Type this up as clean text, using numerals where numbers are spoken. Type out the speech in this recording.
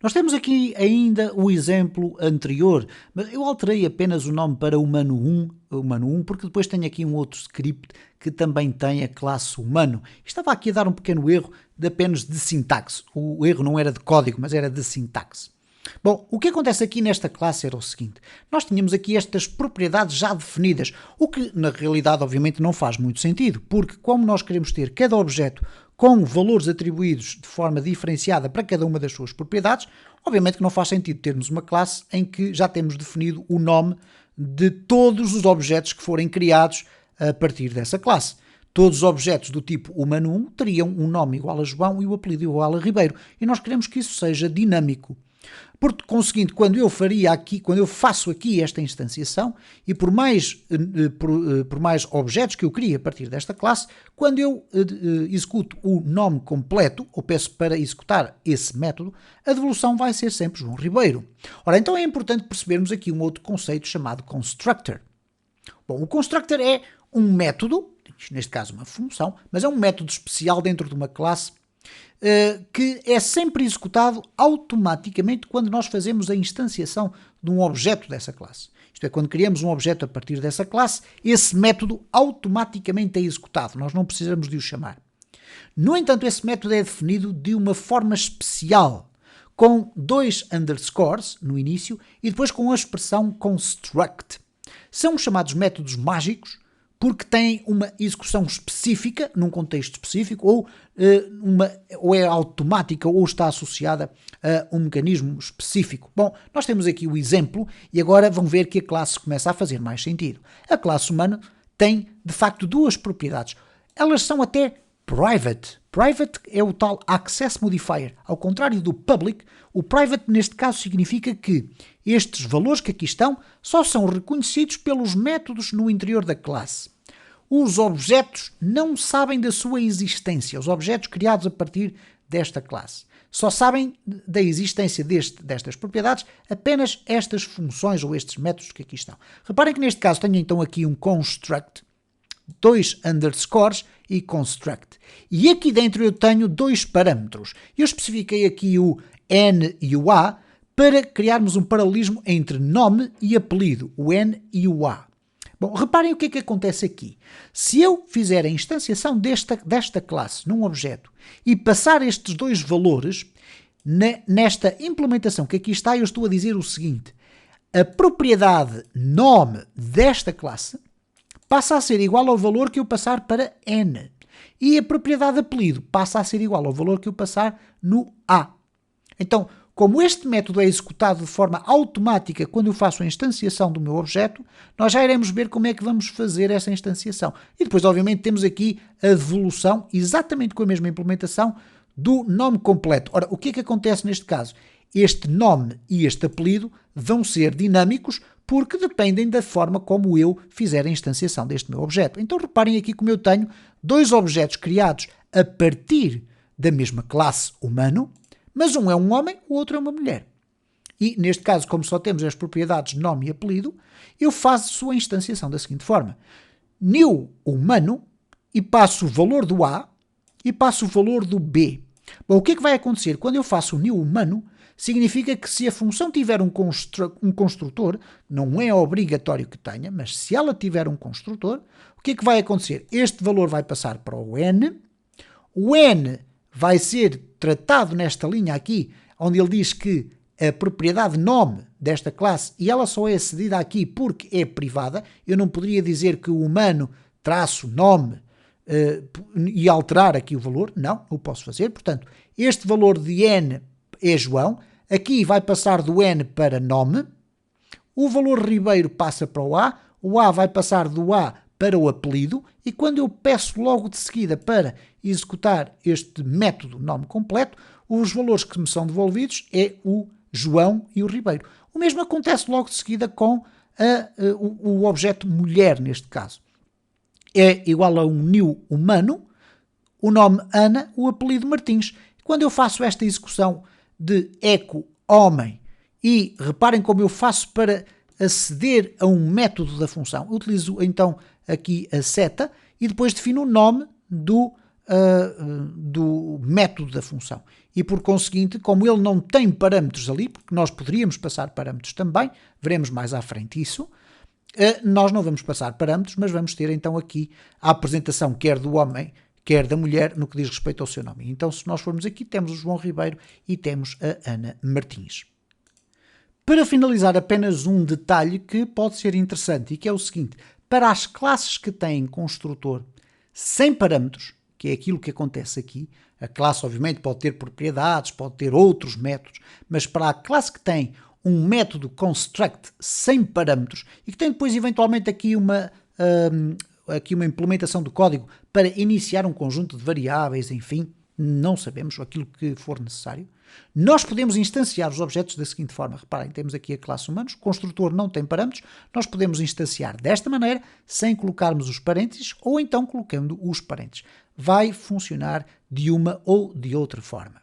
Nós temos aqui ainda o exemplo anterior, mas eu alterei apenas o nome para humano 1, porque depois tenho aqui um outro script que também tem a classe humano. Estava aqui a dar um pequeno erro apenas de sintaxe. O erro não era de código, mas era de sintaxe. Bom, o que acontece aqui nesta classe era o seguinte: nós tínhamos aqui estas propriedades já definidas, o que na realidade obviamente não faz muito sentido, porque como nós queremos ter cada objeto com valores atribuídos de forma diferenciada para cada uma das suas propriedades, obviamente que não faz sentido termos uma classe em que já temos definido o nome de todos os objetos que forem criados a partir dessa classe. Todos os objetos do tipo humano 1 teriam um nome igual a João e o apelido igual a Ribeiro, e nós queremos que isso seja dinâmico. Por conseguinte, quando eu faço aqui esta instanciação, e por mais objetos que eu crio a partir desta classe, quando eu executo o nome completo, ou peço para executar esse método, a devolução vai ser sempre João Ribeiro. Ora, então é importante percebermos aqui um outro conceito chamado constructor. Bom, o constructor é um método, neste caso uma função, mas é um método especial dentro de uma classe que é sempre executado automaticamente quando nós fazemos a instanciação de um objeto dessa classe. Isto é, quando criamos um objeto a partir dessa classe, esse método automaticamente é executado, nós não precisamos de o chamar. No entanto, esse método é definido de uma forma especial, com 2 underscores no início e depois com a expressão construct. São chamados métodos mágicos porque têm uma execução específica, num contexto específico, ou é automática ou está associada a um mecanismo específico. Bom, nós temos aqui o exemplo e agora vão ver que a classe começa a fazer mais sentido. A classe humana tem, de facto, 2 propriedades. Elas são até private. Private é o tal access modifier. Ao contrário do public, o private neste caso significa que estes valores que aqui estão só são reconhecidos pelos métodos no interior da classe. Os objetos não sabem da sua existência, os objetos criados a partir desta classe. Só sabem da existência destas propriedades apenas estas funções ou estes métodos que aqui estão. Reparem que neste caso tenho então aqui um construct, 2 underscores e construct. E aqui dentro eu tenho 2 parâmetros. Eu especifiquei aqui o N e o A para criarmos um paralelismo entre nome e apelido, o N e o A. Bom, reparem o que é que acontece aqui. Se eu fizer a instanciação desta classe num objeto e passar estes 2 valores, nesta implementação que aqui está, eu estou a dizer o seguinte: a propriedade nome desta classe passa a ser igual ao valor que eu passar para N. E a propriedade apelido passa a ser igual ao valor que eu passar no A. Então, como este método é executado de forma automática quando eu faço a instanciação do meu objeto, nós já iremos ver como é que vamos fazer essa instanciação. E depois, obviamente, temos aqui a devolução, exatamente com a mesma implementação, do nome completo. Ora, o que é que acontece neste caso? Este nome e este apelido vão ser dinâmicos porque dependem da forma como eu fizer a instanciação deste meu objeto. Então reparem aqui como eu tenho 2 objetos criados a partir da mesma classe humano, mas um é um homem, o outro é uma mulher. E neste caso, como só temos as propriedades nome e apelido, eu faço a instanciação da seguinte forma: new humano, e passo o valor do A e passo o valor do B. Bom, o que é que vai acontecer? Quando eu faço o new humano, significa que se a função tiver um construtor, não é obrigatório que tenha, mas se ela tiver um construtor, o que é que vai acontecer? Este valor vai passar para o N vai ser tratado nesta linha aqui, onde ele diz que a propriedade nome desta classe, e ela só é cedida aqui porque é privada, eu não poderia dizer que o humano traço nome e alterar aqui o valor, não posso fazer, portanto, este valor de N é João, aqui vai passar do N para nome, o valor Ribeiro passa para o A vai passar do A para o apelido, e quando eu peço logo de seguida para executar este método nome completo, os valores que me são devolvidos é o João e o Ribeiro. O mesmo acontece logo de seguida com o objeto mulher, neste caso. É igual a um new humano, o nome Ana, o apelido Martins. Quando eu faço esta execução de eco homem, e reparem como eu faço para aceder a um método da função, eu utilizo então aqui a seta e depois defino o nome do do método da função. E por conseguinte, como ele não tem parâmetros ali, porque nós poderíamos passar parâmetros também, veremos mais à frente isso, nós não vamos passar parâmetros, mas vamos ter então aqui a apresentação quer do homem, quer da mulher, no que diz respeito ao seu nome. Então, se nós formos aqui, temos o João Ribeiro e temos a Ana Martins. Para finalizar, apenas um detalhe que pode ser interessante e que é o seguinte: para as classes que têm construtor sem parâmetros, que é aquilo que acontece aqui, a classe obviamente pode ter propriedades, pode ter outros métodos, mas para a classe que tem um método construct sem parâmetros e que tem depois eventualmente aqui uma implementação do código para iniciar um conjunto de variáveis, enfim, não sabemos aquilo que for necessário, nós podemos instanciar os objetos da seguinte forma. Reparem, temos aqui a classe humanos, o construtor não tem parâmetros, nós podemos instanciar desta maneira, sem colocarmos os parênteses, ou então colocando os parênteses. Vai funcionar de uma ou de outra forma.